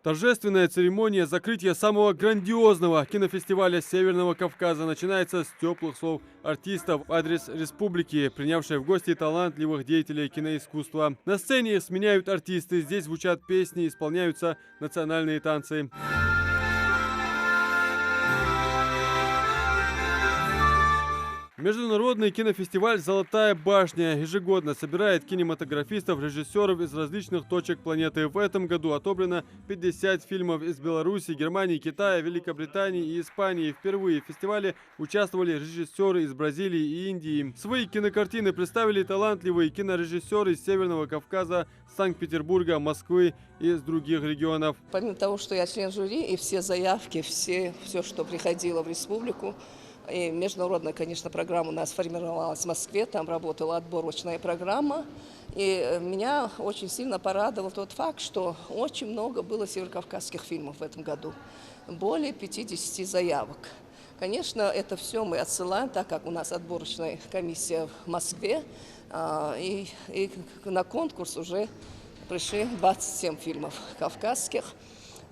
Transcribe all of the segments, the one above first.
Торжественная церемония закрытия самого грандиозного кинофестиваля Северного Кавказа начинается с теплых слов артистов в адрес республики, принявшей в гости талантливых деятелей киноискусства. На сцене сменяют артисты, здесь звучат песни, исполняются национальные танцы. Международный кинофестиваль «Золотая башня» ежегодно собирает кинематографистов, режиссеров из различных точек планеты. В этом году отобрано 50 фильмов из Беларуси, Германии, Китая, Великобритании и Испании. Впервые в фестивале участвовали режиссеры из Бразилии и Индии. Свои кинокартины представили талантливые кинорежиссеры из Северного Кавказа, Санкт-Петербурга, Москвы и из других регионов. Помимо того, что я член жюри, и все заявки, все, что приходило в республику, и международная, конечно, программа у нас формировалась в Москве, там работала отборочная программа. И меня очень сильно порадовал тот факт, что очень много было северокавказских фильмов в этом году. Более 50 заявок. Конечно, это все мы отсылаем, так как у нас отборочная комиссия в Москве. И на конкурс уже пришли 27 фильмов кавказских,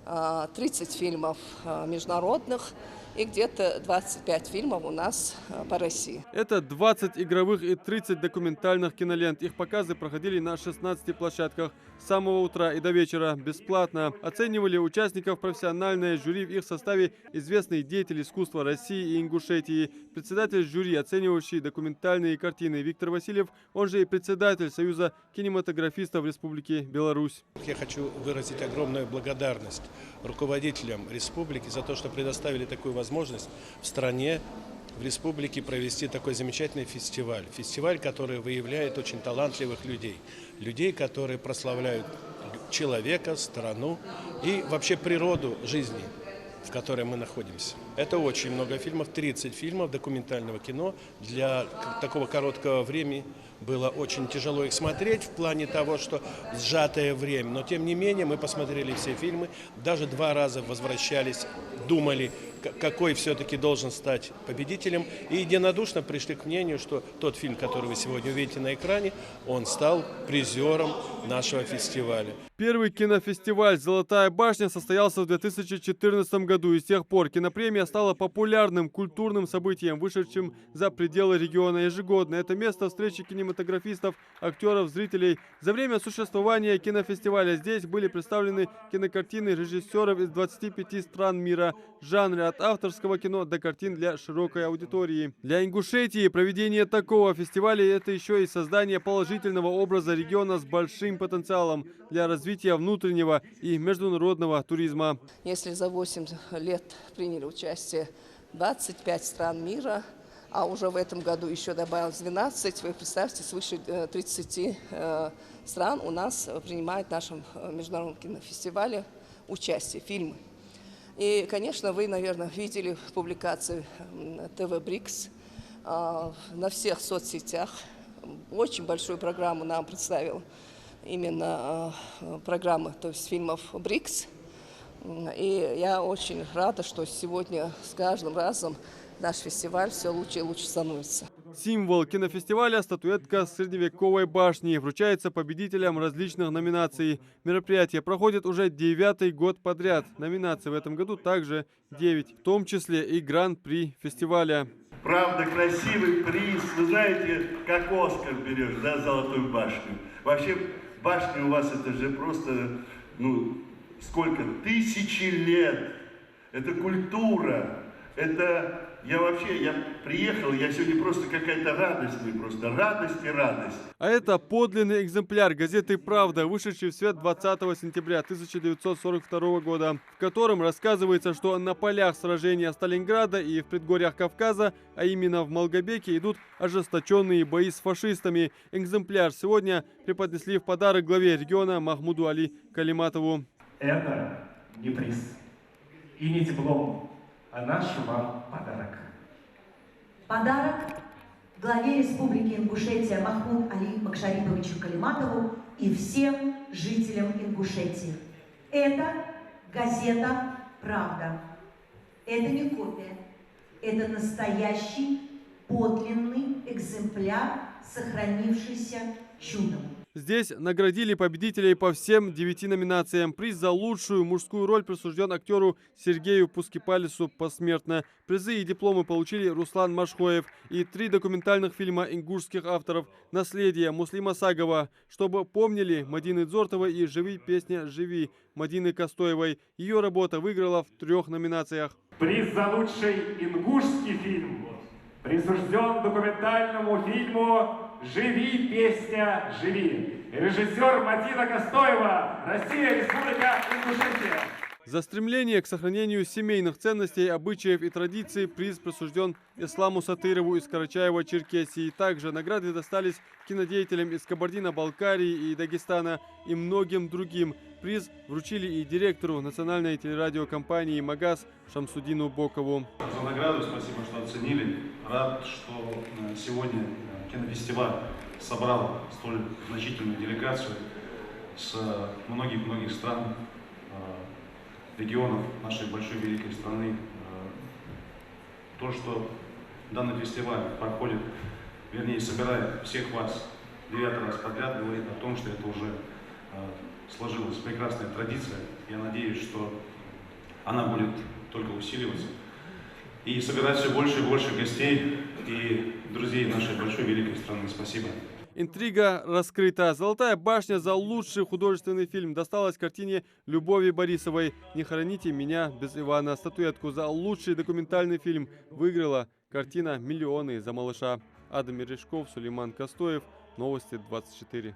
30 фильмов международных. И где-то 25 фильмов у нас по России. Это 20 игровых и 30 документальных кинолент. Их показы проходили на 16 площадках с самого утра и до вечера бесплатно. Оценивали участников профессиональное жюри, в их составе известный деятель искусства России и Ингушетии, председатель жюри, оценивающий документальные картины Виктор Васильев, он же и председатель Союза кинематографистов Республики Беларусь. Я хочу выразить огромную благодарность руководителям республики за то, что предоставили такую возможность в стране, в республике провести такой замечательный фестиваль. Фестиваль, который выявляет очень талантливых людей. Людей, которые прославляют человека, страну и вообще природу жизни, в которой мы находимся. Это очень много фильмов, 30 фильмов документального кино. Для такого короткого времени было очень тяжело их смотреть в плане того, что сжатое время. Но тем не менее мы посмотрели все фильмы, даже 2 раза возвращались, думали, какой все-таки должен стать победителем. И единодушно пришли к мнению, что тот фильм, который вы сегодня увидите на экране, он стал призером нашего фестиваля. Первый кинофестиваль «Золотая башня» состоялся в 2014 году, и с тех пор кинопремия стала популярным культурным событием, вышедшим за пределы региона ежегодно. Это место встречи кинематографистов, актеров, зрителей. За время существования кинофестиваля здесь были представлены кинокартины режиссеров из 25 стран мира, жанры от авторского кино до картин для широкой аудитории. Для Ингушетии проведение такого фестиваля – это еще и создание положительного образа региона с большим потенциалом для развития внутреннего и международного туризма. Если за 8 лет приняли участие 25 стран мира, а уже в этом году еще добавилось 12, вы представьте, свыше 30 стран у нас принимают в нашем международном кинофестивале участие, фильмы. И, конечно, вы, наверное, видели публикации ТВ Брикс на всех соцсетях. Очень большую программу нам представил именно программа, то есть фильмов БРИКС. И я очень рада, что сегодня с каждым разом наш фестиваль все лучше и лучше становится. Символ кинофестиваля – статуэтка средневековой башни. Вручается победителям различных номинаций. Мероприятие проходит уже 9-й год подряд. Номинаций в этом году также 9, в том числе и гран-при фестиваля. Правда, красивый приз. Вы знаете, как Оскар берешь, да, «Золотую башню». Вообще, башня у вас это же просто, сколько? 1000 лет. Это культура. Это... Я приехал, я сегодня просто какая-то радость и радость. А это подлинный экземпляр газеты «Правда», вышедший в свет 20 сентября 1942 года, в котором рассказывается, что на полях сражения Сталинграда и в предгорьях Кавказа, а именно в Малгобеке, идут ожесточенные бои с фашистами. Экземпляр сегодня преподнесли в подарок главе региона Махмуду Али Калиматову. Это не приз и не диплом, а наш вам подарок. Подарок главе Республики Ингушетия Махмуду Али Макшариповичу Калиматову и всем жителям Ингушетии. Это газета «Правда». Это не копия, это настоящий подлинный экземпляр, сохранившийся чудом. Здесь наградили победителей по всем 9 номинациям. Приз за лучшую мужскую роль присужден актеру Сергею Пускипалису посмертно. Призы и дипломы получили Руслан Машхоев и 3 документальных фильма ингушских авторов «Наследие» Муслима Сагова, «Чтобы помнили» Мадины Дзортовой и «Живи, песня, живи» Мадины Костоевой. Ее работа выиграла в 3 номинациях. Приз за лучший ингушский фильм присужден документальному фильму «Живи, песня, живи». Режиссер Мадина Костоева, Россия, Республика Ингушетия. За стремление к сохранению семейных ценностей, обычаев и традиций приз присужден Исламу Сатырову из Карачаева-Черкесии. Также награды достались кинодеятелям из Кабардино-Балкарии и Дагестана и многим другим. Приз вручили и директору национальной телерадиокомпании «Магаз» Шамсудину Бокову. За награду спасибо, что оценили. Рад, что сегодня кинофестиваль собрал столь значительную делегацию с многих стран, регионов нашей большой великой страны. То, что данный фестиваль проходит, вернее, собирает всех вас 9 раз подряд, говорит о том, что это уже сложилась прекрасная традиция. Я надеюсь, что она будет только усиливаться и собирать все больше и больше гостей и друзей нашей большой великой страны. Спасибо. Интрига раскрыта. «Золотая башня» за лучший художественный фильм досталась картине Любови Борисовой «Не хороните меня без Ивана». Статуэтку за лучший документальный фильм выиграла картина «Миллионы за малыша». Адам Мережков, Сулейман Костоев. Новости 24.